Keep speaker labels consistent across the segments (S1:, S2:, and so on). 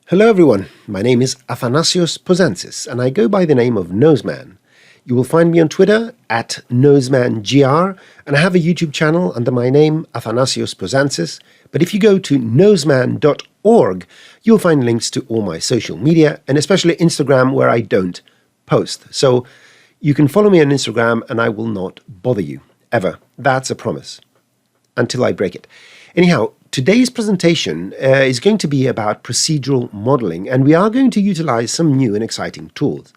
S1: Hello everyone, my name is Athanasios Pozantzis and I go by the name of Noseman. You will find me on Twitter at NosemanGR and I have a YouTube channel under my name Athanasios Pozantzis, but if you go to noseman.org you'll find links to all my social media and especially Instagram where I don't post. So you can follow me on Instagram and I will not bother you, ever. That's a promise, until I break it. Anyhow, today's presentation is going to be about procedural modeling, and we are going to utilize some new and exciting tools.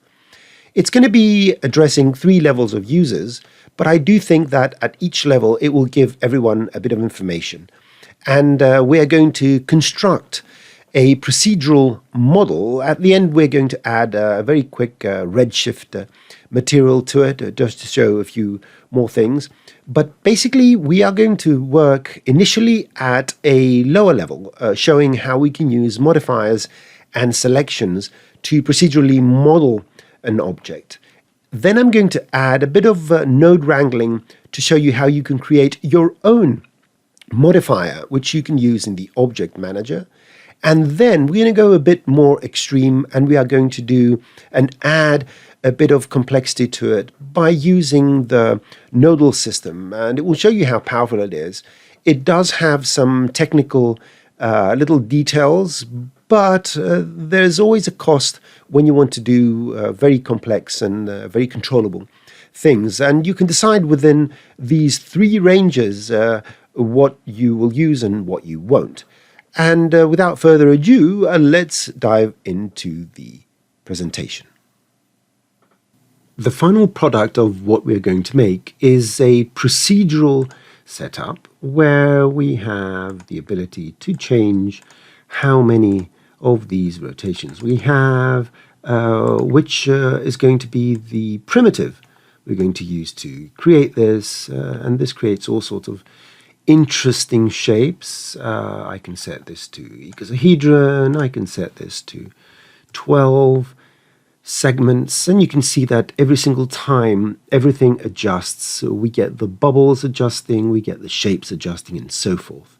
S1: It's going to be addressing 3 levels of users, but I do think that at each level it will give everyone a bit of information. And we are going to construct a procedural model. At the end, we're going to add a very quick Redshift material to it, just to show a few more things. But basically, we are going to work initially at a lower level, showing how we can use modifiers and selections to procedurally model an object. Then I'm going to add a bit of node wrangling to show you how you can create your own modifier, which you can use in the object manager. And then we're going to go a bit more extreme and we are going to do and add a bit of complexity to it by using the nodal system, and it will show you how powerful it is. It does have some technical little details, but there's always a cost when you want to do very complex and very controllable things. And you can decide within these 3 ranges what you will use and what you won't. And without further ado, let's dive into the presentation. The final product of what we're going to make is a procedural setup where we have the ability to change how many of these rotations we have, which is going to be the primitive we're going to use to create this, and this creates all sorts of interesting shapes. I can set this to icosahedron, I can set this to 12 segments, and you can see that every single time everything adjusts. So we get the bubbles adjusting, we get the shapes adjusting, and so forth.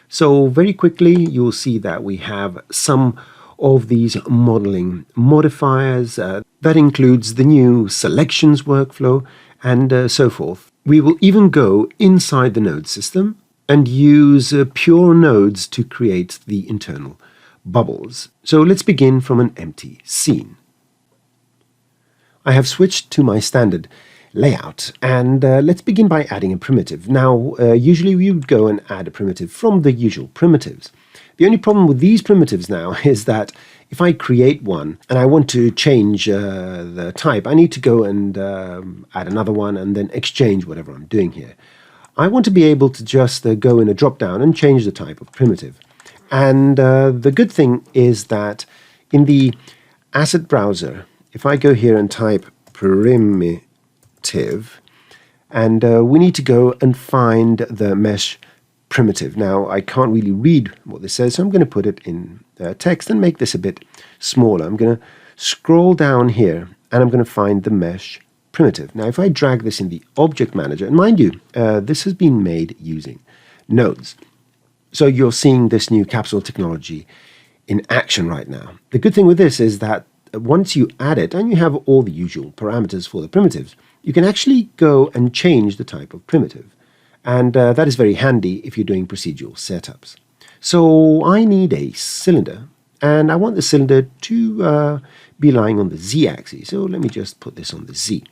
S1: So very quickly you'll see that we have some of these modeling modifiers. That includes the new selections workflow and so forth. We will even go inside the node system and use pure nodes to create the internal bubbles. So let's begin from an empty scene. I have switched to my standard layout, and let's begin by adding a primitive. Now, usually we would go and add a primitive from the usual primitives. The only problem with these primitives now is that if I create one and I want to change the type, I need to go and add another one and then exchange whatever I'm doing here. I want to be able to just go in a drop-down and change the type of primitive. And the good thing is that in the asset browser, if I go here and type primitive, and we need to go and find the mesh primitive. Now, I can't really read what this says, so I'm going to put it in text and make this a bit smaller. I'm going to scroll down here, and I'm going to find the mesh primitive. Now, if I drag this in the object manager, and mind you, this has been made using nodes. So you're seeing this new capsule technology in action right now. The good thing with this is that once you add it and you have all the usual parameters for the primitives, you can actually go and change the type of primitive. And that is very handy if you're doing procedural setups. So I need a cylinder, and I want the cylinder to be lying on the z-axis. So let me just put this on the z.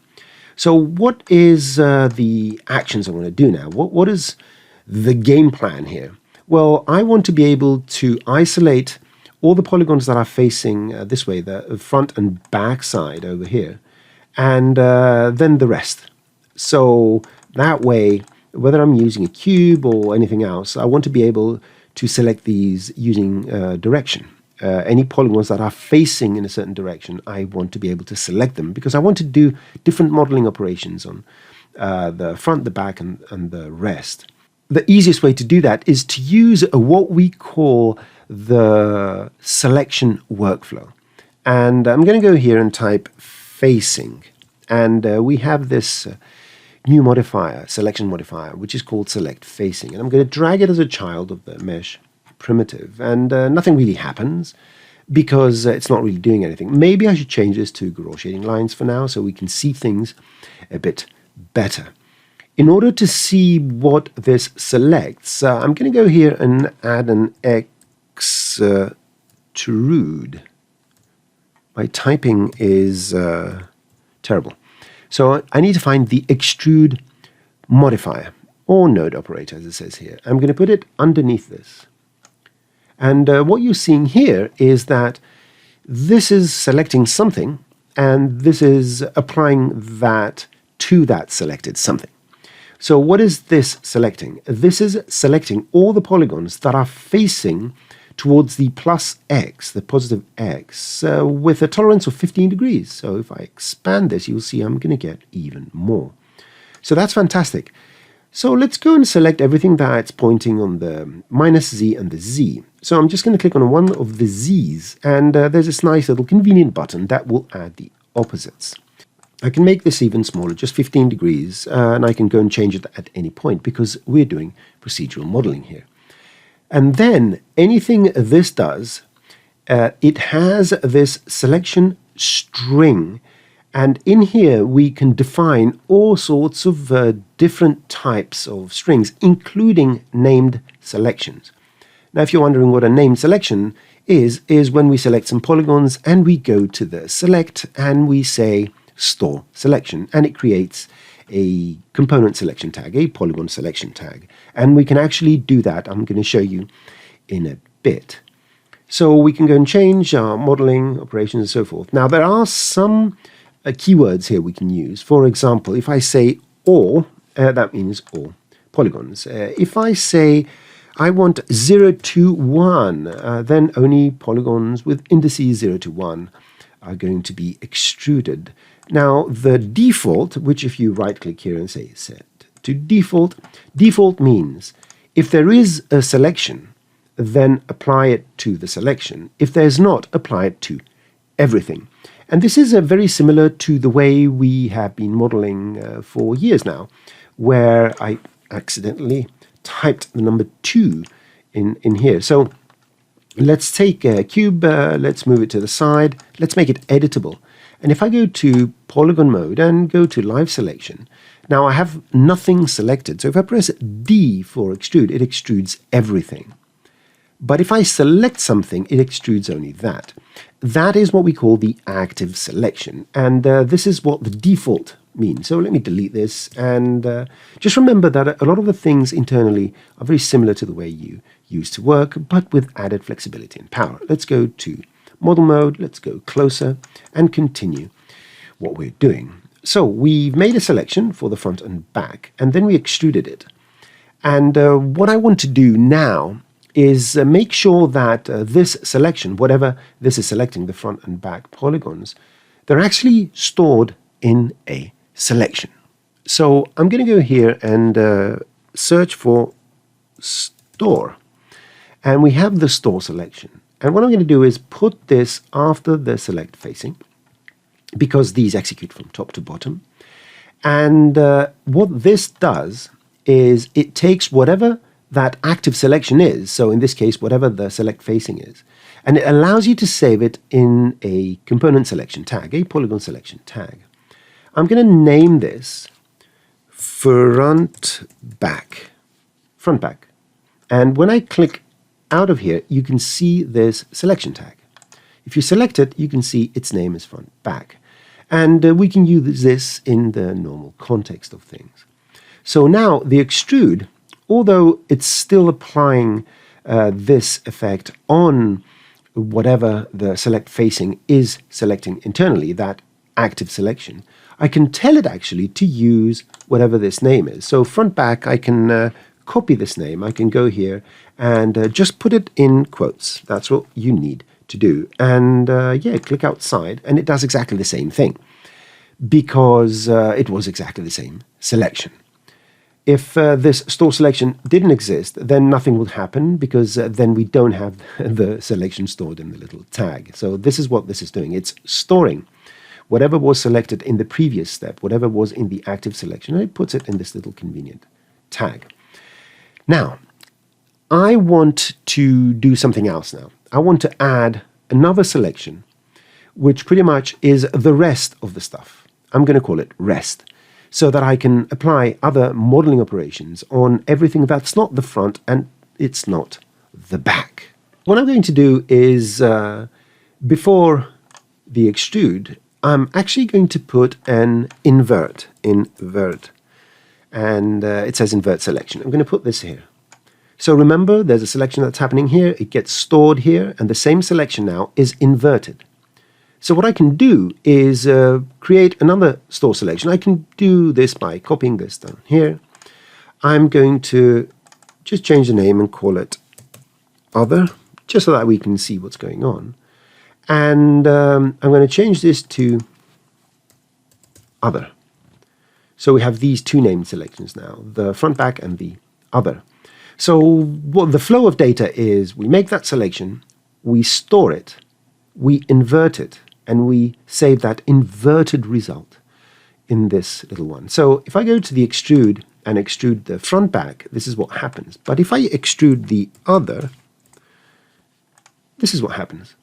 S1: So what is the actions I want to do now? What is the game plan here? Well, I want to be able to isolate all the polygons that are facing this way, the front and back side over here, and then the rest. So that way, whether I'm using a cube or anything else, I want to be able to select these using direction. Any polygons that are facing in a certain direction, I want to be able to select them because I want to do different modeling operations on the front, the back, and the rest. The easiest way to do that is to use what we call the selection workflow. And I'm going to go here and type facing. And we have this new modifier, selection modifier, which is called select facing. And I'm going to drag it as a child of the mesh primitive. And nothing really happens because it's not really doing anything. Maybe I should change this to garage shading lines for now so we can see things a bit better. In order to see what this selects, I'm going to go here and add an extrude. My typing is terrible. So I need to find the extrude modifier, or node operator, as it says here. I'm going to put it underneath this. And what you're seeing here is that this is selecting something, and this is applying that to that selected something. So what is this selecting? This is selecting all the polygons that are facing towards the plus x, the positive x, with a tolerance of 15 degrees. So if I expand this, you'll see I'm going to get even more. So that's fantastic. So let's go and select everything that's pointing on the minus z and the z. So I'm just going to click on one of the z's, and there's this nice little convenient button that will add the opposites. I can make this even smaller, just 15 degrees, and I can go and change it at any point because we're doing procedural modeling here. And then anything this does, it has this selection string. And in here, we can define all sorts of different types of strings, including named selections. Now, if you're wondering what a named selection is when we select some polygons and we go to the select and we say store selection, and it creates a component selection tag, a polygon selection tag. And we can actually do that. I'm going to show you in a bit. So we can go and change our modeling operations and so forth. Now, there are some keywords here we can use. For example, if I say all, that means all polygons. If I say I want 0 to 1, then only polygons with indices 0 to 1 are going to be extruded. Now, the default, which if you right-click here and say set to default, default means if there is a selection, then apply it to the selection. If there's not, apply it to everything. And this is very similar to the way we have been modeling for years now, where I accidentally typed the number 2 in here. So let's take a cube, let's move it to the side, let's make it editable. And if I go to polygon mode and go to live selection, now I have nothing selected. So if I press D for extrude, it extrudes everything. But if I select something, it extrudes only that. That is what we call the active selection. And this is what the default means. So let me delete this. And just remember that a lot of the things internally are very similar to the way you used to work, but with added flexibility and power. Let's go to model mode. Let's go closer and continue what we're doing. So we've made a selection for the front and back, and then we extruded it. And what I want to do now is make sure that this selection, whatever this is selecting, the front and back polygons, they're actually stored in a selection. So I'm going to go here and search for store. And we have the store selection. And what I'm going to do is put this after the select facing, because these execute from top to bottom. And what this does is it takes whatever that active selection is, so in this case, whatever the select facing is, and it allows you to save it in a component selection tag, a polygon selection tag. I'm going to name this front back. And when I click out of here, you can see this selection tag. If you select it, you can see its name is front back. And we can use this in the normal context of things. So now the extrude, although it's still applying this effect on whatever the select facing is selecting internally, that active selection, I can tell it actually to use whatever this name is. So front back, I can copy this name. I can go here and just put it in quotes. That's what you need to do. And yeah, click outside, and it does exactly the same thing because it was exactly the same selection. If this store selection didn't exist, then nothing would happen because then we don't have the selection stored in the little tag. So this is what this is doing. It's storing whatever was selected in the previous step, whatever was in the active selection, and it puts it in this little convenient tag. Now, I want to do something else now. I want to add another selection, which pretty much is the rest of the stuff. I'm going to call it rest, so that I can apply other modeling operations on everything that's not the front and it's not the back. What I'm going to do is, before the extrude, I'm actually going to put an invert, and it says invert selection. I'm going to put this here. So remember, there's a selection that's happening here, it gets stored here, and the same selection now is inverted. So what I can do is create another store selection. I can do this by copying this down here. I'm going to just change the name and call it other, just so that we can see what's going on. And I'm going to change this to other. So we have these two named selections now, the front, back, and the other. So what the flow of data is, we make that selection, we store it, we invert it, and we save that inverted result in this little one. So if I go to the extrude and extrude the front back, this is what happens. But if I extrude the other, this is what happens.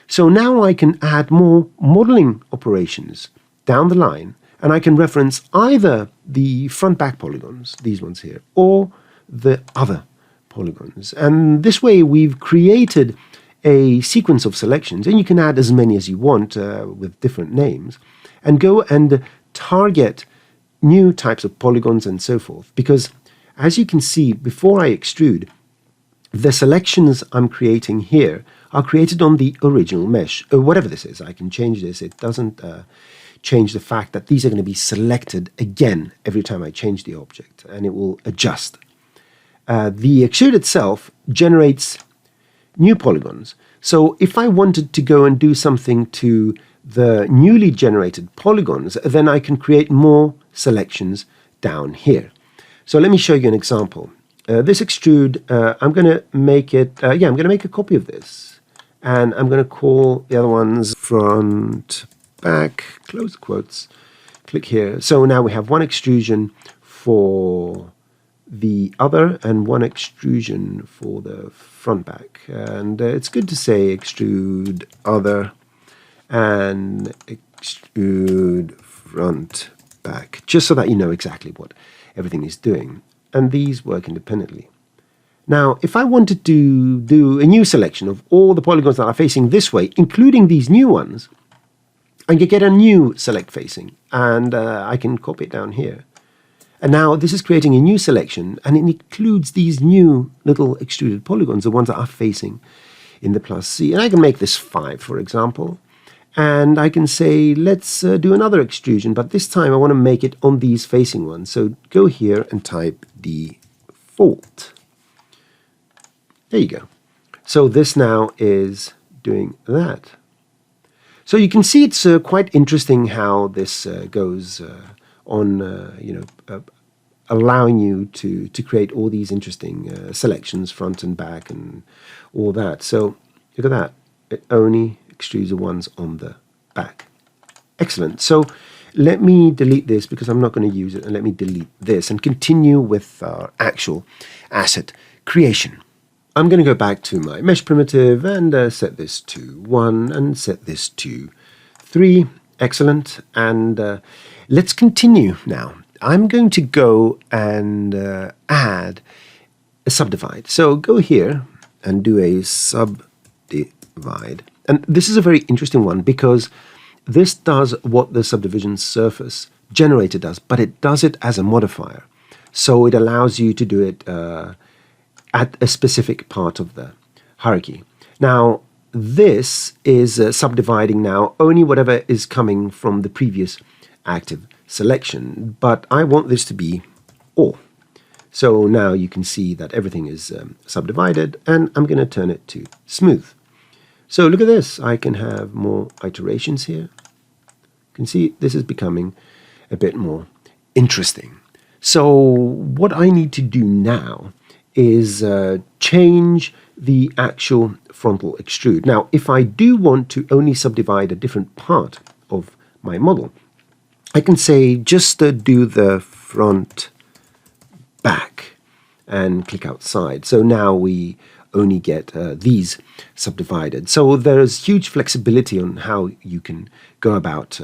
S1: So now I can add more modeling operations down the line, and I can reference either the front back polygons, these ones here, or the other polygons. And this way we've created a sequence of selections, and you can add as many as you want with different names, and go and target new types of polygons and so forth. Because as you can see, before I extrude, the selections I'm creating here are created on the original mesh. Whatever this is, I can change this. It doesn't change the fact that these are going to be selected again every time I change the object, and it will adjust. The extrude itself generates new polygons. So if I wanted to go and do something to the newly generated polygons, then I can create more selections down here. So let me show you an example. This extrude, I'm going to make it, I'm going to make a copy of this. And I'm going to call the other ones front, back, close quotes, click here. So now we have one extrusion for the other and one extrusion for the front back. And it's good to say extrude other and extrude front back, just so that you know exactly what everything is doing. And these work independently. Now, if I wanted to do a new selection of all the polygons that are facing this way, including these new ones, I can get a new select facing, and I can copy it down here. And now this is creating a new selection, and it includes these new little extruded polygons, the ones that are facing in the plus C. And I can make this 5, for example. And I can say, let's do another extrusion, but this time I want to make it on these facing ones. So go here and type default. There you go. So this now is doing that. So you can see it's quite interesting how this goes on, allowing you to create all these interesting selections, front and back and all that. So look at that. It only extrudes the ones on the back. Excellent. So let me delete this because I'm not going to use it, and let me delete this and continue with our actual asset creation. I'm going to go back to my mesh primitive and set this to 1 and set this to 3. Excellent. And let's continue now. I'm going to go and add a subdivide. So go here and do a subdivide. And this is a very interesting one because this does what the subdivision surface generator does, but it does it as a modifier. So it allows you to do it at a specific part of the hierarchy. Now, this is subdividing now only whatever is coming from the previous active selection, but I want this to be all. So now you can see that everything is subdivided, and I'm going to turn it to smooth. So look at this. I can have more iterations here. You can see this is becoming a bit more interesting. So what I need to do now is change the actual frontal extrude. Now, if I do want to only subdivide a different part of my model, I can say just do the front back and click outside. So now we only get these subdivided. So there's huge flexibility on how you can go about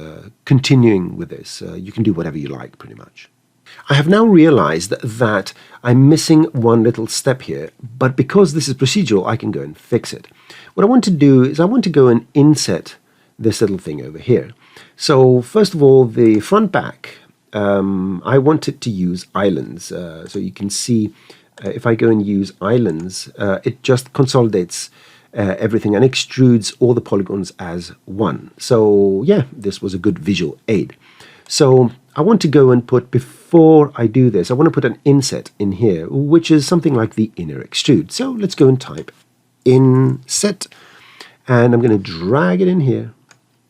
S1: continuing with this. You can do whatever you like, pretty much. I have now realized that I'm missing one little step here, but because this is procedural, I can go and fix it. What I want to do is I want to go and inset this little thing over here. So first of all, the front back, I want it to use islands. So you can see if I go and use islands, it just consolidates everything and extrudes all the polygons as one. So yeah, this was a good visual aid. So I want to go and put, before I do this, I want to put an inset in here, which is something like the inner extrude. So let's go and type inset, and I'm going to drag it in here.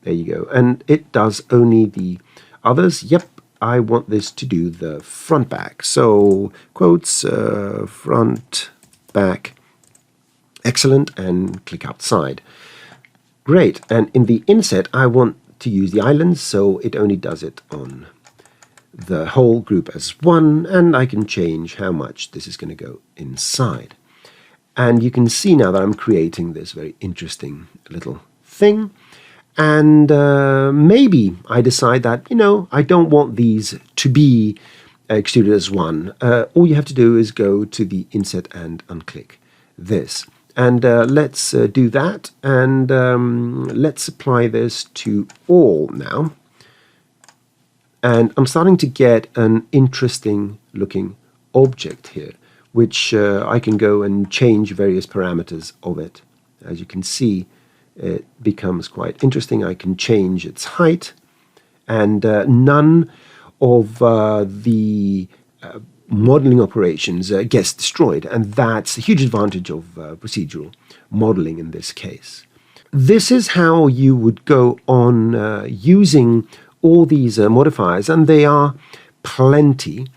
S1: There you go. And it does only the others. Yep, I want this to do the front back. So quotes, front, back, excellent, and click outside. Great. And in the inset, I want to use the islands, so it only does it on the whole group as one, and I can change how much this is going to go inside. And you can see now that I'm creating this very interesting little thing. And maybe I decide that, you know, I don't want these to be extruded as one. All you have to do is go to the inset and unclick this. And let's do that, and let's apply this to all now. And I'm starting to get an interesting looking object here, which I can go and change various parameters of it. As you can see, it becomes quite interesting. I can change its height, and none of the modeling operations gets destroyed, and that's a huge advantage of procedural modeling in this case. This is how you would go on using all these modifiers, and they are plenty,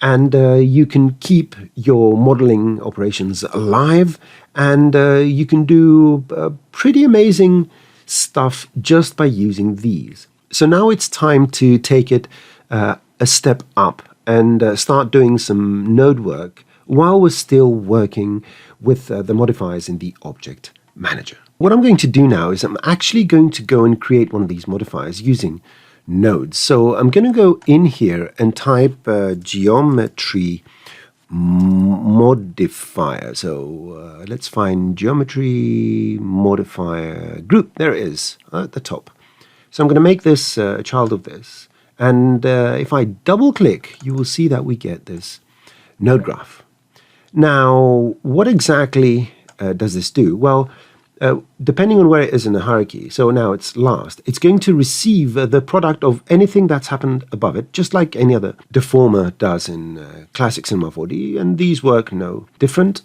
S1: and you can keep your modeling operations alive, and you can do pretty amazing stuff just by using these. So now it's time to take it a step up and start doing some node work while we're still working with the modifiers in the object manager. What I'm going to do now is I'm actually going to go and create one of these modifiers using nodes. So I'm going to go in here and type geometry modifier. So let's find geometry modifier group. There it is at the top. So I'm going to make this a child of this. And if I double click, you will see that we get this node graph. Now, what exactly does this do? Well, depending on where it is in the hierarchy, so now it's last, it's going to receive the product of anything that's happened above it, just like any other deformer does in classic Cinema 4D, and these work no different.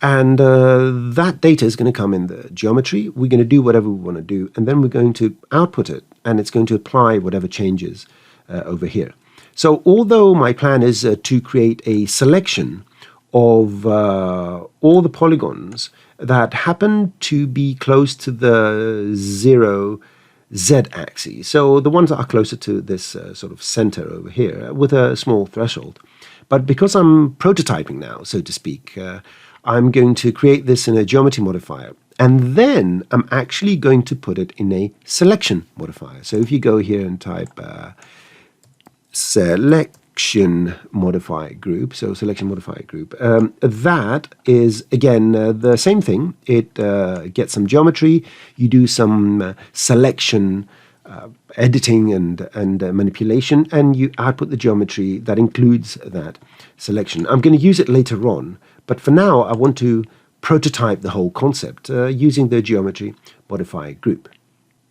S1: And that data is going to come in the geometry. We're going to do whatever we want to do, and then we're going to output it, and it's going to apply whatever changes over here. So although my plan is to create a selection of all the polygons that happen to be close to the 0 z-axis, so the ones that are closer to this sort of center over here with a small threshold. But because I'm prototyping now, so to speak, I'm going to create this in a geometry modifier, and then I'm actually going to put it in a selection modifier. So if you go here and type selection modifier group, so selection modifier group, that is again the same thing. It gets some geometry, you do some selection editing and manipulation, and you output the geometry that includes that selection. I'm going to use it later on, but for now I want to prototype the whole concept using the geometry modifier group.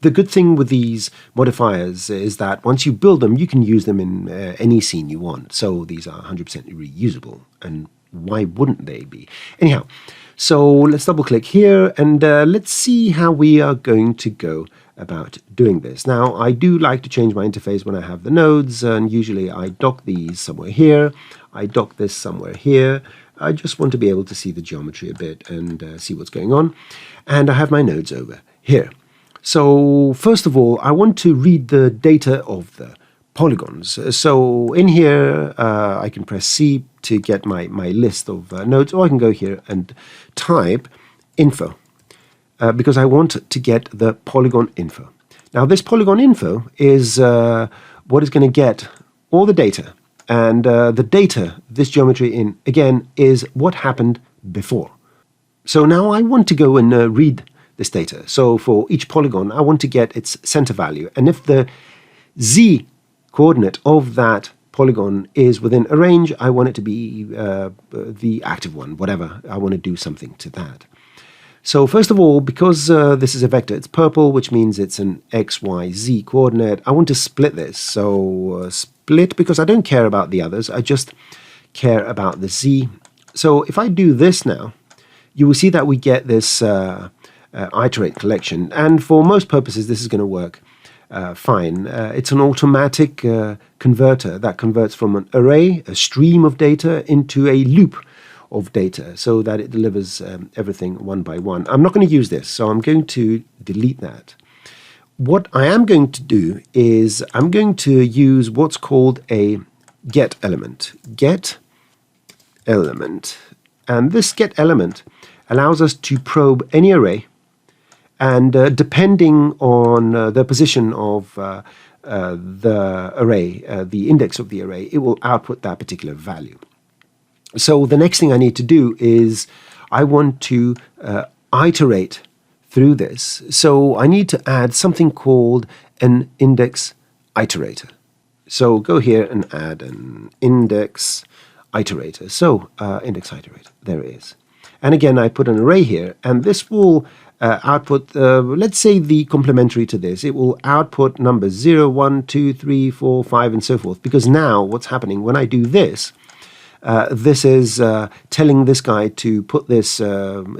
S1: The good thing with these modifiers is that once you build them, you can use them in any scene you want. So these are 100% reusable, and why wouldn't they be? Anyhow, so let's double click here, and let's see how we are going to go about doing this. Now, I do like to change my interface when I have the nodes, and usually I dock these somewhere here. I dock this somewhere here. I just want to be able to see the geometry a bit and see what's going on. And I have my nodes over here. So first of all, I want to read the data of the polygons. So in here, I can press C to get my list of nodes, or I can go here and type info, because I want to get the polygon info. Now, this polygon info is what is going to get all the data. And the data, this geometry in, again, is what happened before. So now I want to go and read this data. So for each polygon, I want to get its center value. And if the z coordinate of that polygon is within a range, I want it to be the active one, whatever. I want to do something to that. So first of all, because this is a vector, it's purple, which means it's an x, y, z coordinate. I want to split this. So split, because I don't care about the others. I just care about the z. So if I do this now, you will see that we get this iterate collection. And for most purposes, this is going to work fine. It's an automatic converter that converts from an array, a stream of data, into a loop of data so that it delivers everything one by one. I'm not going to use this, so I'm going to delete that. What I am going to do is I'm going to use what's called a get element. Get element. And this get element allows us to probe any array, and depending on the position of the array, the index of the array, it will output that particular value. So the next thing I need to do is I want to iterate through this. So I need to add something called an index iterator. So go here and add an index iterator. So index iterator, there it is. And again, I put an array here, and this will output, let's say the complementary to this. It will output numbers 0, 1, 2, 3, 4, 5, and so forth. Because now what's happening when I do this, this is telling this guy to put this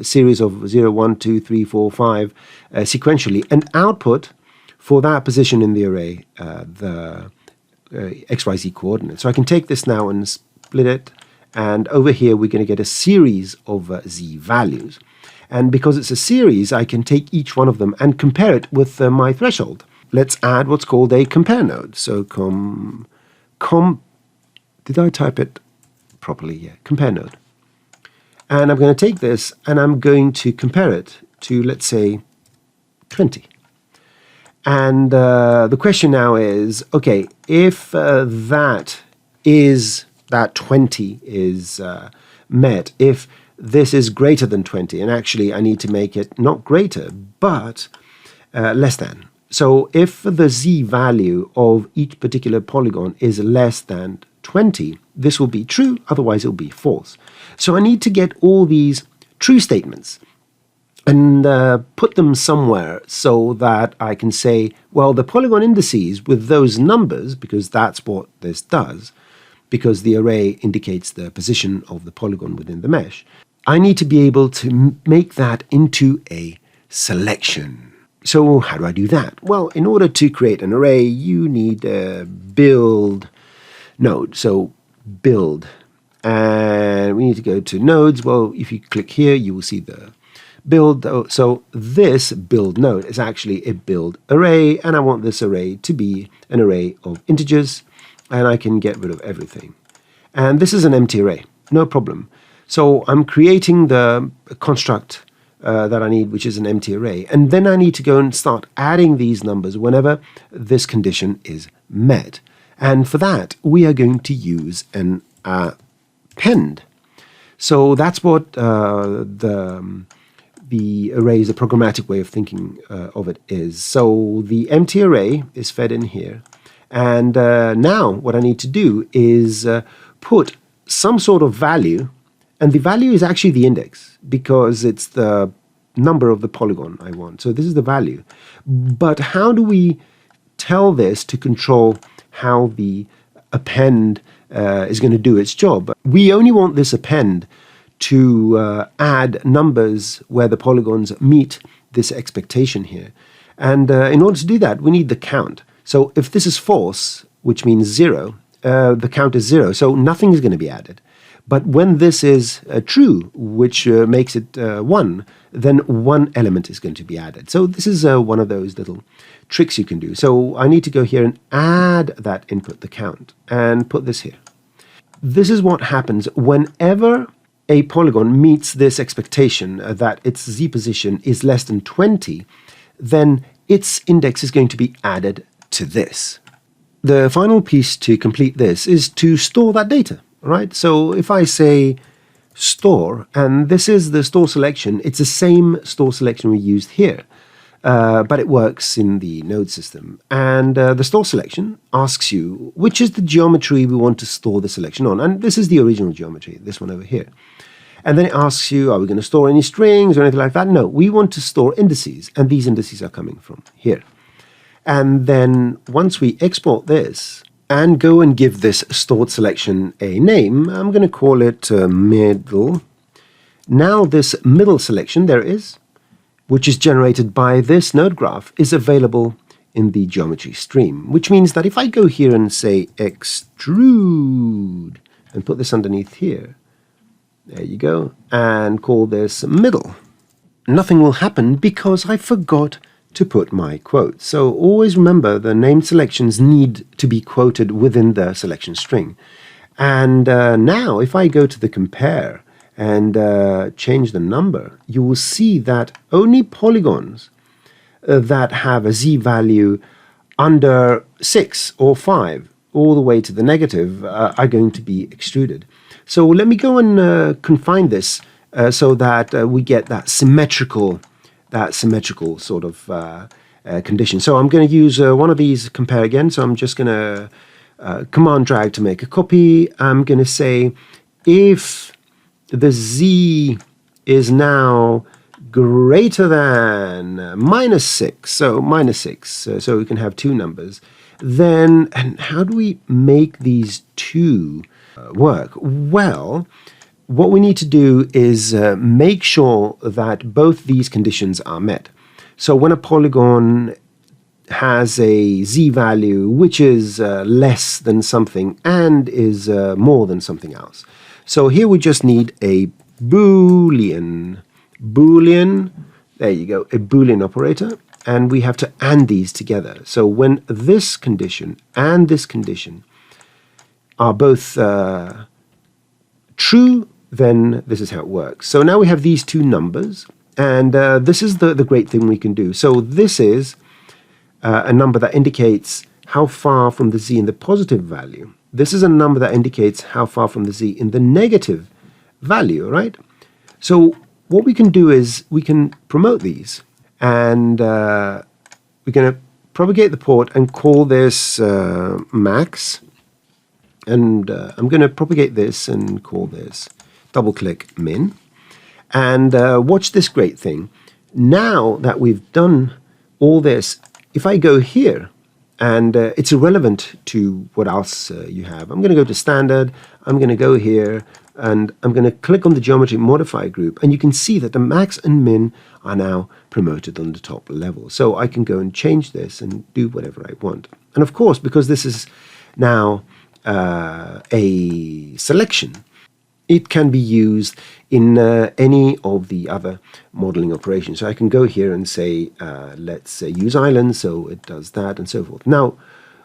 S1: series of 0, 1, 2, 3, 4, 5 sequentially, and output for that position in the array the XYZ coordinate. So I can take this now and split it, and over here we're going to get a series of z values. And because it's a series, I can take each one of them and compare it with my threshold. Let's add what's called a compare node. So did I type it properly? Yeah, compare node. And I'm going to take this and I'm going to compare it to, let's say, 20. And the question now is, okay, if that 20 is met, if this is greater than 20, and actually I need to make it not greater, but less than. So if the z value of each particular polygon is less than 20, this will be true, otherwise it will be false. So I need to get all these true statements and put them somewhere so that I can say, well, the polygon indices with those numbers, because that's what this does, because the array indicates the position of the polygon within the mesh, I need to be able to make that into a selection. So how do I do that? Well, in order to create an array, you need a build node. So build. And we need to go to nodes. Well, if you click here, you will see the build. So this build node is actually a build array, and I want this array to be an array of integers, and I can get rid of everything. And this is an empty array, no problem. So I'm creating the construct that I need, which is an empty array. And then I need to go and start adding these numbers whenever this condition is met. And for that, we are going to use an append. So that's what the array is, a programmatic way of thinking of it is. So the empty array is fed in here. And now what I need to do is put some sort of value, and the value is actually the index because it's the number of the polygon I want. So this is the value. But how do we tell this to control how the append is going to do its job? We only want this append to add numbers where the polygons meet this expectation here. And in order to do that, we need the count. So if this is false, which means 0, the count is 0, so nothing is going to be added. But when this is true, which makes it 1, then one element is going to be added. So this is one of those little tricks you can do. So I need to go here and add that input, the count, and put this here. This is what happens whenever a polygon meets this expectation that its z position is less than 20, then its index is going to be added to this. The final piece to complete this is to store that data, right? So if I say store, and this is the store selection, it's the same store selection we used here, but it works in the node system. And the store selection asks you which is the geometry we want to store the selection on. And this is the original geometry, this one over here. And then it asks you, are we going to store any strings or anything like that? No, we want to store indices, and these indices are coming from here. And then once we export this and go and give this stored selection a name, I'm going to call it middle. Now this middle selection, there it is, which is generated by this node graph, is available in the geometry stream, which means that if I go here and say extrude and put this underneath here, there you go, and call this middle, nothing will happen because I forgot to put my quote. So always remember the named selections need to be quoted within the selection string. And now if I go to the compare and change the number, you will see that only polygons that have a z value under 6 or 5 all the way to the negative are going to be extruded. So let me go and confine this so that we get that symmetrical sort of condition. So I'm going to use one of these compare again. So I'm just going to command drag to make a copy. I'm going to say if the z is now greater than -6, so -6, so we can have two numbers, then, and how do we make these two work? Well, what we need to do is make sure that both these conditions are met. So when a polygon has a z value which is less than something and is more than something else. So here we just need a Boolean, there you go, a Boolean operator, and we have to AND these together. So when this condition and this condition are both true, then this is how it works. So now we have these two numbers, and this is the great thing we can do. So this is a number that indicates how far from the z in the positive value. This is a number that indicates how far from the z in the negative value, right? So what we can do is we can promote these, and we're going to propagate the port and call this max, and I'm going to propagate this and call this double-click min, and watch this great thing. Now that we've done all this, if I go here, and it's irrelevant to what else you have. I'm going to go to standard, I'm going to go here, and I'm going to click on the geometry modifier group, and you can see that the max and min are now promoted on the top level. So I can go and change this and do whatever I want. And of course, because this is now a selection, it can be used in any of the other modeling operations. So I can go here and say, let's use island, so it does that, and so forth. Now,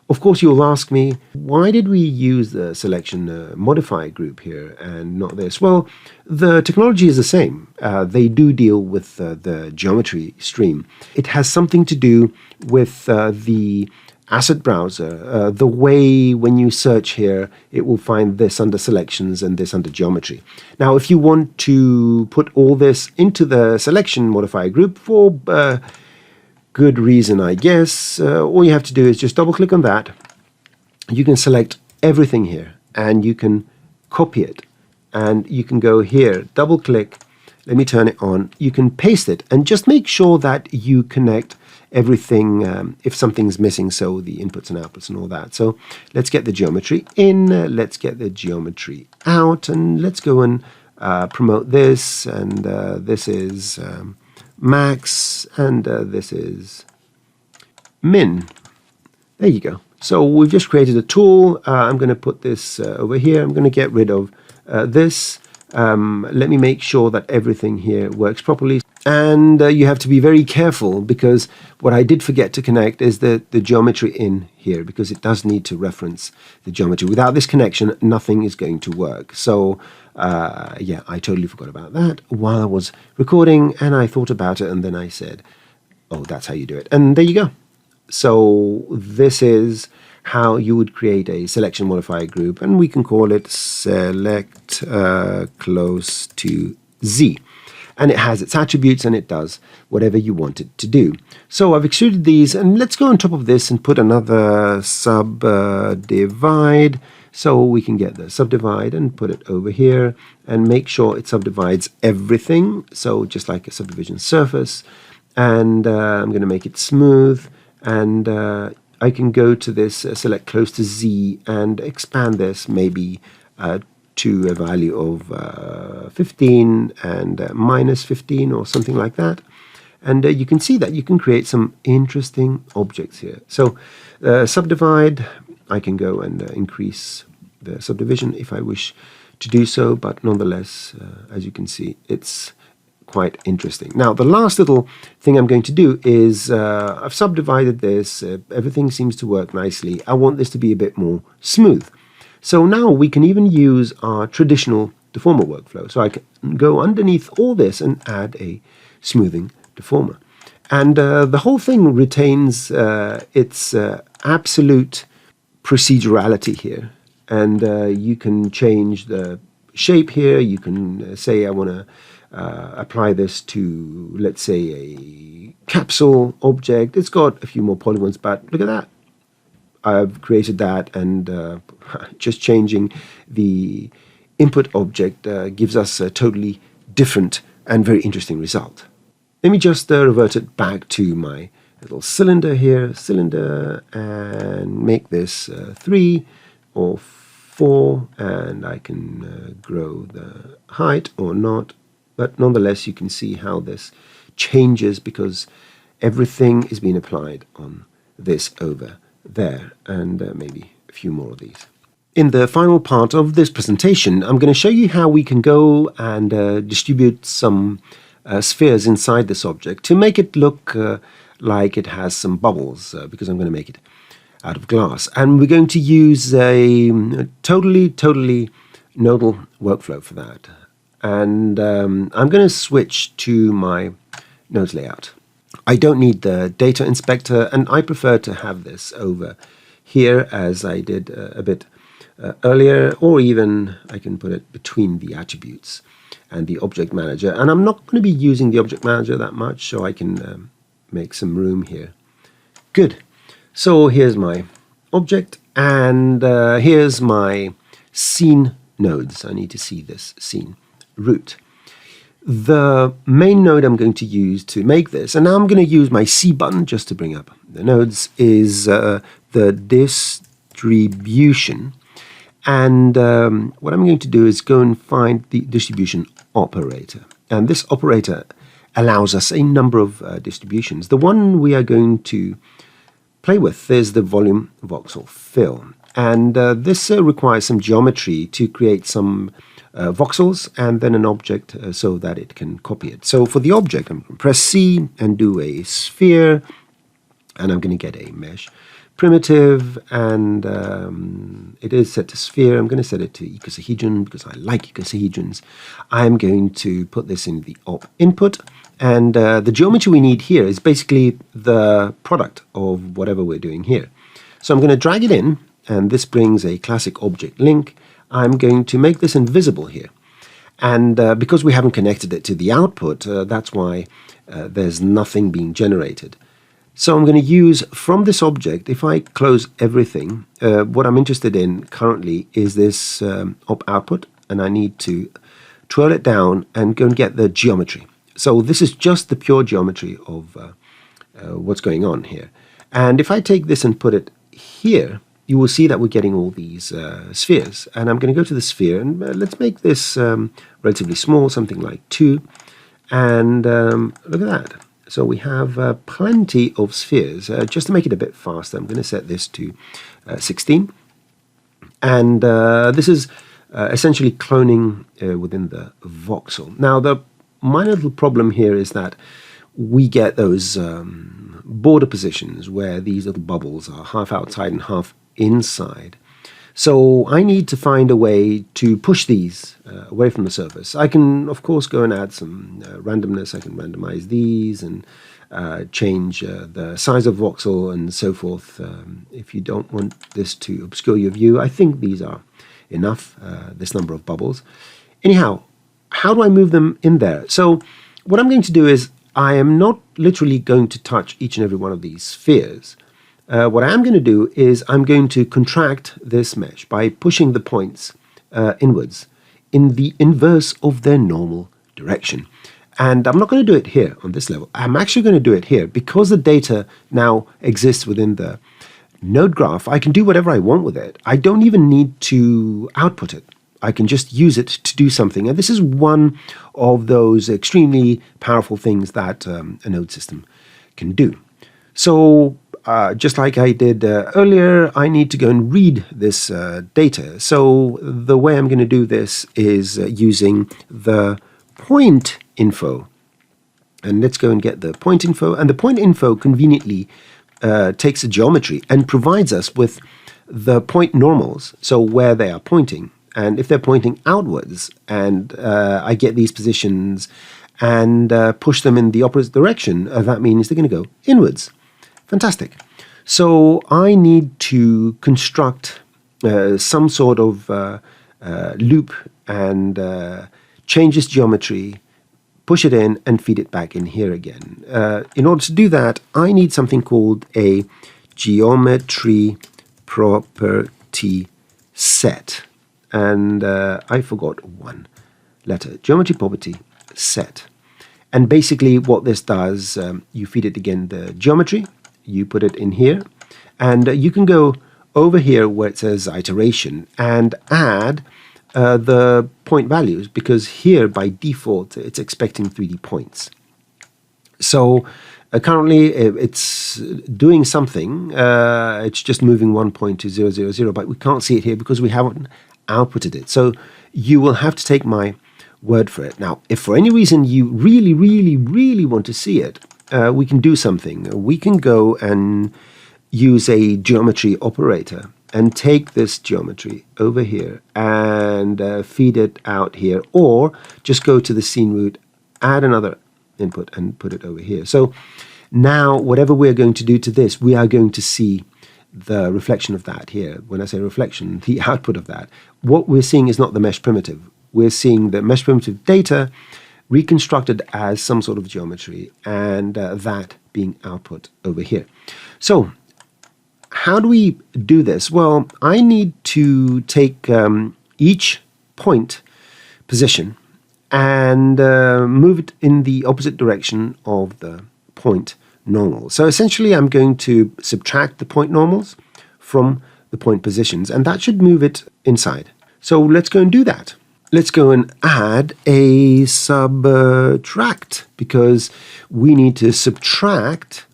S1: of course, you'll ask me, why did we use the selection modifier group here and not this? Well, the technology is the same. They do deal with the geometry stream. It has something to do with the asset browser, the way when you search here, it will find this under selections and this under geometry. Now, if you want to put all this into the selection modifier group for good reason, I guess, all you have to do is just double click on that. You can select everything here and you can copy it, and you can go here, double click, let me turn it on, you can paste it, and just make sure that you connect everything if something's missing, so the inputs and outputs and all that. So let's get the geometry in, let's get the geometry out, and let's go and promote this, and this is max, and this is min. There you go. So we've just created a tool. I'm going to put this over here. I'm going to get rid of this. Let me make sure that everything here works properly. And you have to be very careful, because what I did forget to connect is the geometry in here, because it does need to reference the geometry. Without this connection, nothing is going to work. So Yeah, I totally forgot about that while I was recording, and I thought about it, and then I said, oh, that's how you do it. And there you go. So this is how you would create a selection modifier group, and we can call it select close to Z. And it has its attributes, and it does whatever you want it to do. So I've extruded these, and let's go on top of this and put another subdivide, so we can get the subdivide and put it over here and make sure it subdivides everything. So just like a subdivision surface, and I'm going to make it smooth, and I can go to this select close to Z and expand this maybe to a value of 15 and minus 15 or something like that. And you can see that you can create some interesting objects here. So subdivide, I can go and increase the subdivision if I wish to do so, but nonetheless, as you can see, it's quite interesting. Now, the last little thing I'm going to do is I've subdivided this. Everything seems to work nicely. I want this to be a bit more smooth. So now we can even use our traditional deformer workflow. So I can go underneath all this and add a smoothing deformer. And the whole thing retains its absolute procedurality here. And you can change the shape here. You can say I want to apply this to, let's say, a capsule object. It's got a few more polygons, but look at that. I've created that, and just changing the input object gives us a totally different and very interesting result. Let me just revert it back to my little cylinder here, and make this 3 or 4, and I can grow the height or not. But nonetheless, you can see how this changes because everything is being applied on this over there, and maybe a few more of these. In the final part of this presentation, I'm going to show you how we can go and distribute some spheres inside this object to make it look like it has some bubbles, because I'm going to make it out of glass. And we're going to use a totally nodal workflow for that. And I'm going to switch to my nodes layout. I don't need the data inspector, and I prefer to have this over here as I did a bit earlier, or even I can put it between the attributes and the object manager. And I'm not going to be using the object manager that much, so I can make some room here. Good. So here's my object, and here's my scene nodes. I need to see this scene root. The main node I'm going to use to make this, and now I'm going to use my C button just to bring up the nodes, is the distribution. And what I'm going to do is go and find the distribution operator. And this operator allows us a number of distributions. The one we are going to play with is the volume voxel fill. And this requires some geometry to create some voxels and then an object so that it can copy it. So for the object, I'm going to press C and do a sphere, and I'm going to get a mesh primitive, and it is set to sphere. I'm going to set it to icosahedron because I like icosahedrons. I'm going to put this in the op input, and the geometry we need here is basically the product of whatever we're doing here. So I'm going to drag it in, and this brings a classic object link. I'm going to make this invisible here. And because we haven't connected it to the output, that's why there's nothing being generated. So I'm going to use from this object, if I close everything, what I'm interested in currently is this op output, and I need to twirl it down and go and get the geometry. So this is just the pure geometry of what's going on here. And if I take this and put it here, you will see that we're getting all these spheres. And I'm going to go to the sphere, and let's make this relatively small, something like 2. And look at that. So we have plenty of spheres. Just to make it a bit faster, I'm going to set this to 16. And this is essentially cloning within the voxel. Now, the minor little problem here is that we get those border positions where these little bubbles are half outside and half inside. So I need to find a way to push these away from the surface. I can, of course, go and add some randomness. I can randomize these and change the size of voxel and so forth. If you don't want this to obscure your view, I think these are enough, this number of bubbles. Anyhow, how do I move them in there? So what I'm going to do is I am not literally going to touch each and every one of these spheres. What I am going to do is I'm going to contract this mesh by pushing the points inwards in the inverse of their normal direction. And I'm not going to do it here on this level. I'm actually going to do it here. Because the data now exists within the node graph, I can do whatever I want with it. I don't even need to output it. I can just use it to do something. And this is one of those extremely powerful things that a node system can do. So just like I did earlier, I need to go and read this data. So the way I'm going to do this is using the point info. And let's go and get the point info. And the point info conveniently takes a geometry and provides us with the point normals, so where they are pointing. And if they're pointing outwards, and I get these positions and push them in the opposite direction, that means they're going to go inwards. Fantastic. So I need to construct some sort of loop and change this geometry, push it in, and feed it back in here again. In order to do that, I need something called a geometry property set. And I forgot one letter. Geometry property set. And basically what this does, you feed it again the geometry, you put it in here, and you can go over here where it says iteration and add the point values, because here by default it's expecting 3D points. So currently it's doing something, it's just moving 1 point to 0, 0, 0, but we can't see it here because we haven't outputted it. So you will have to take my word for it. Now, if for any reason you really, really, really want to see it, we can do something. We can go and use a geometry operator and take this geometry over here and feed it out here, or just go to the scene root, add another input and put it over here. So now whatever we're going to do to this, we are going to see the reflection of that here. When I say reflection, the output of that. What we're seeing is not the mesh primitive. We're seeing the mesh primitive data reconstructed as some sort of geometry, and that being output over here. So how do we do this? Well, I need to take each point position and move it in the opposite direction of the point normal. So essentially I'm going to subtract the point normals from the point positions, and that should move it inside. So let's go and do that. Let's go and add a subtract, because we need to subtract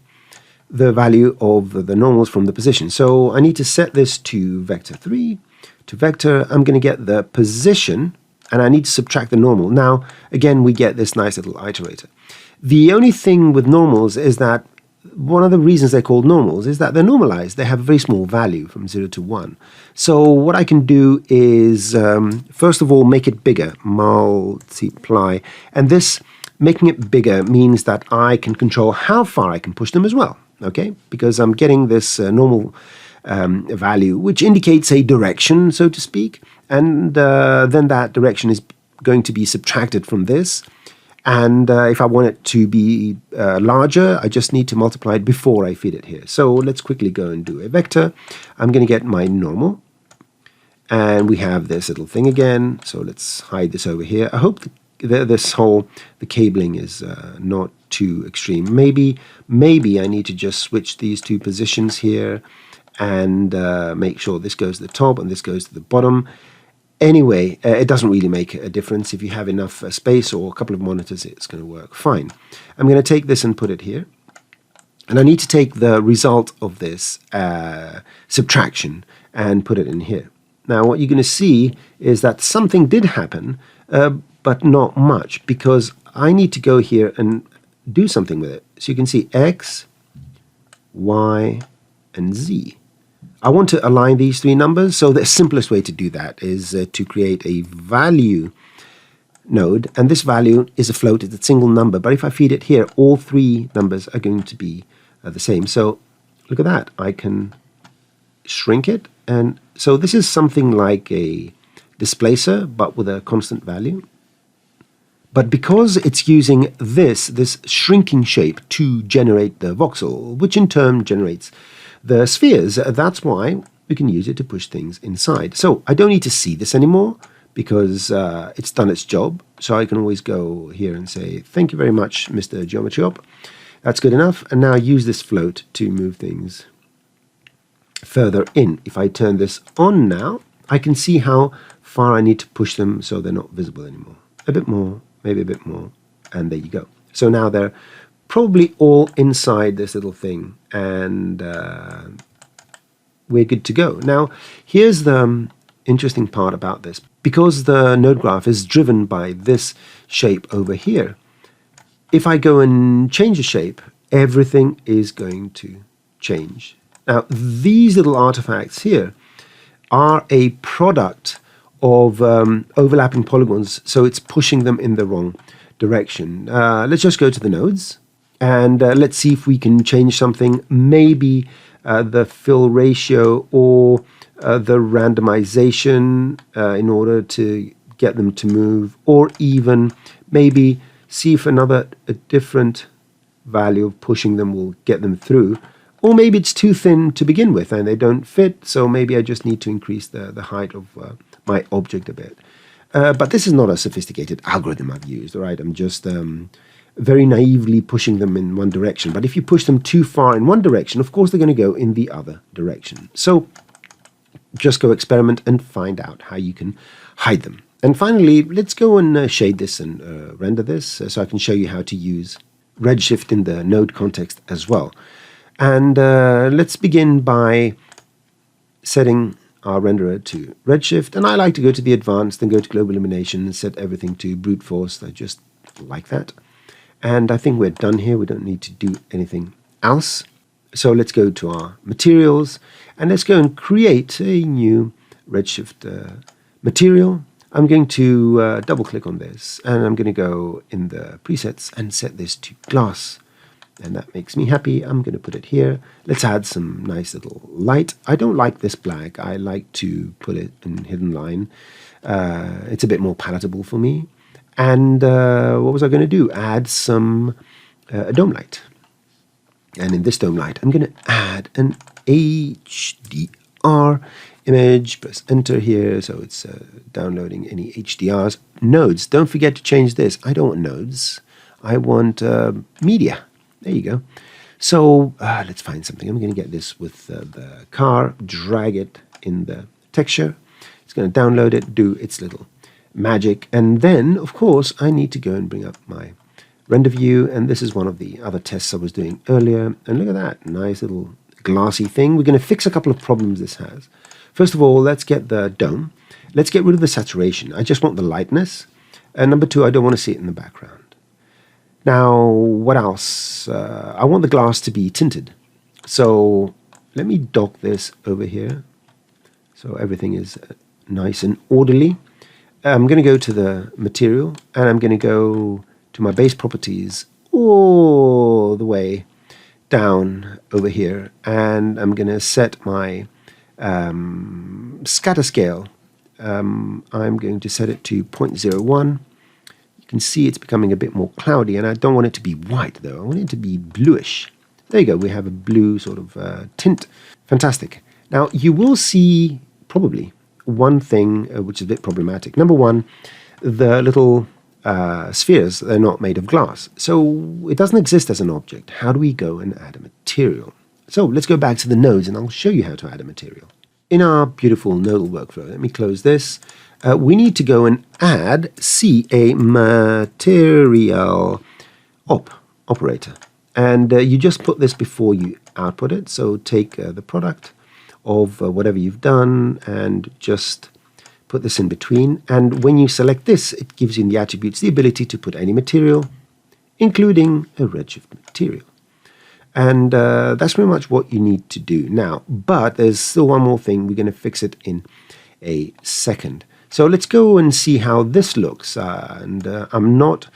S1: the value of the normals from the position. So I need to set this to vector 3. To vector, I'm going to get the position, and I need to subtract the normal. Now, again, we get this nice little iterator. The only thing with normals is that one of the reasons they're called normals is that they're normalized. They have a very small value from 0 to 1. So what I can do is, first of all, make it bigger, multiply. And this making it bigger means that I can control how far I can push them as well, okay? Because I'm getting this normal value, which indicates a direction, so to speak. And then that direction is going to be subtracted from this. And if I want it to be larger, I just need to multiply it before I feed it here. So let's quickly go and do a vector. I'm going to get my normal. And we have this little thing again. So let's hide this over here. I hope the cabling is not too extreme. Maybe I need to just switch these two positions here and make sure this goes to the top and this goes to the bottom. Anyway, it doesn't really make a difference. If you have enough space or a couple of monitors, it's going to work fine. I'm going to take this and put it here. And I need to take the result of this subtraction and put it in here. Now, what you're going to see is that something did happen, but not much, because I need to go here and do something with it. So you can see X, Y, and Z. I want to align these three numbers, so the simplest way to do that is to create a value node, and this value is a float, it's a single number, but if I feed it here, all three numbers are going to be the same. So look at that, I can shrink it, and so this is something like a displacer, but with a constant value. But because it's using this shrinking shape to generate the voxel, which in turn generates the spheres, that's why we can use it to push things inside. So I don't need to see this anymore because it's done its job. So I can always go here and say, thank you very much, Mr. Geometry Op. That's good enough. And now use this float to move things further in. If I turn this on now, I can see how far I need to push them so they're not visible anymore. A bit more, maybe a bit more, and there you go. So now they're probably all inside this little thing, and we're good to go. Now, here's the interesting part about this. Because the node graph is driven by this shape over here, if I go and change the shape, everything is going to change. Now, these little artifacts here are a product of overlapping polygons, so it's pushing them in the wrong direction. Let's just go to the nodes, and let's see if we can change something, maybe the fill ratio or the randomization in order to get them to move, or even maybe see if a different value of pushing them will get them through. Or maybe it's too thin to begin with and they don't fit, so maybe I just need to increase the height of my object a bit. But this is not a sophisticated algorithm I've used, all right? I'm just very naively pushing them in one direction. But if you push them too far in one direction, of course they're going to go in the other direction. So just go experiment and find out how you can hide them. And finally, let's go and shade this and render this so I can show you how to use redshift in the node context as well. And let's begin by setting our renderer to redshift. And I like to go to the advanced and go to global illumination and set everything to brute force. I just like that. And I think we're done here. We don't need to do anything else. So let's go to our materials and let's go and create a new redshift material. I'm going to double click on this and I'm going to go in the presets and set this to glass. And that makes me happy. I'm going to put it here. Let's add some nice little light. I don't like this black. I like to put it in hidden line. It's a bit more palatable for me. And what was I going to do? Add some dome light. And in this dome light, I'm going to add an HDR image. Press enter here. So it's downloading any HDRs. Nodes. Don't forget to change this. I don't want nodes. I want media. There you go. So let's find something. I'm going to get this with the car, drag it in the texture. It's going to download it, do its little magic. And then, of course, I need to go and bring up my render view. And this is one of the other tests I was doing earlier. And look at that. Nice little glassy thing. We're going to fix a couple of problems this has. First of all, let's get the dome. Let's get rid of the saturation. I just want the lightness. And number two, I don't want to see it in the background. Now, what else? I want the glass to be tinted. So let me dock this over here so everything is nice and orderly. I'm going to go to the material and I'm going to go to my base properties all the way down over here. And I'm going to set my scatter scale. I'm going to set it to 0.01. Can see it's becoming a bit more cloudy, and I don't want it to be white though. I want it to be bluish. There you go. We have a blue sort of tint. Fantastic. Now you will see probably one thing which is a bit problematic. Number one, the little spheres, they're not made of glass, so it doesn't exist as an object. How do we go and add a material? So let's go back to the nodes and I'll show you how to add a material. In our beautiful nodal workflow, let me close this. We need to go and add a material operator. And you just put this before you output it. So take the product of whatever you've done and just put this in between. And when you select this, it gives you in the attributes the ability to put any material, including a redshift material. And that's pretty much what you need to do now. But there's still one more thing. We're going to fix it in a second. So let's go and see how this looks. I'm not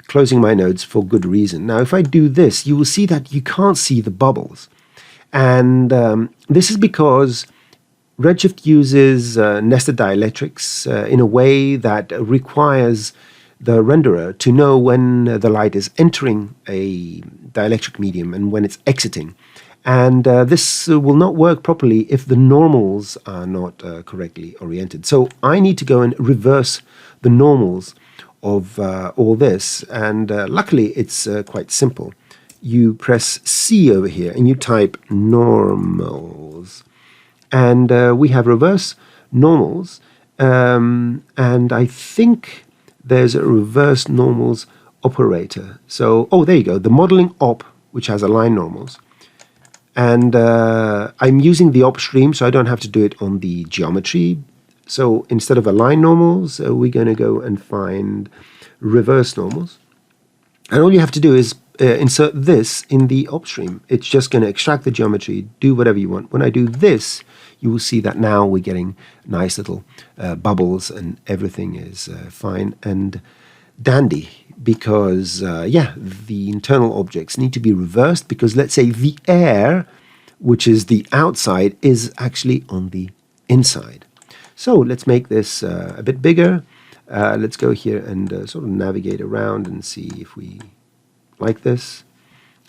S1: closing my nodes for good reason. Now, if I do this, you will see that you can't see the bubbles. And this is because Redshift uses nested dielectrics in a way that requires the renderer to know when the light is entering a dielectric medium and when it's exiting. And this will not work properly if the normals are not correctly oriented. So I need to go and reverse the normals of all this. And luckily, it's quite simple. You press C over here and you type normals. And we have reverse normals. And I think there's a reverse normals operator. So, oh, there you go. The modeling op, which has align normals. And I'm using the op stream, so I don't have to do it on the geometry. So instead of align normals, we're going to go and find reverse normals. And all you have to do is insert this in the op stream. It's just going to extract the geometry, do whatever you want. When I do this, you will see that now we're getting nice little bubbles and everything is fine and dandy. Because, the internal objects need to be reversed because, let's say, the air, which is the outside, is actually on the inside. So let's make this a bit bigger. Let's go here and sort of navigate around and see if we like this.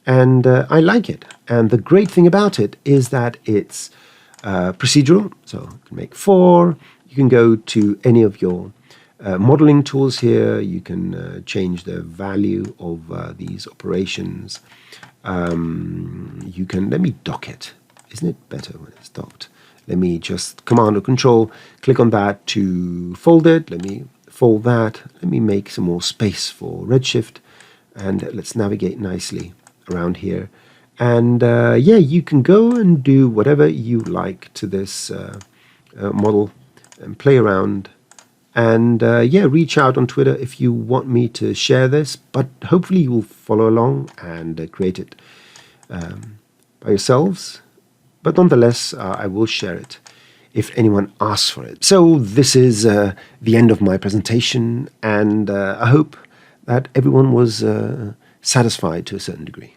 S1: And I like it. And the great thing about it is that it's procedural. So you can make 4. You can go to any of your modeling tools here. You can change the value of these operations. You can, let me dock it. Isn't it better when it's docked? Let me just Command or Control, click on that to fold it. Let me fold that. Let me make some more space for Redshift. And let's navigate nicely around here. And you can go and do whatever you like to this model and play around. And reach out on Twitter if you want me to share this. But hopefully you will follow along and create it by yourselves. But nonetheless, I will share it if anyone asks for it. So this is the end of my presentation. And I hope that everyone was satisfied to a certain degree.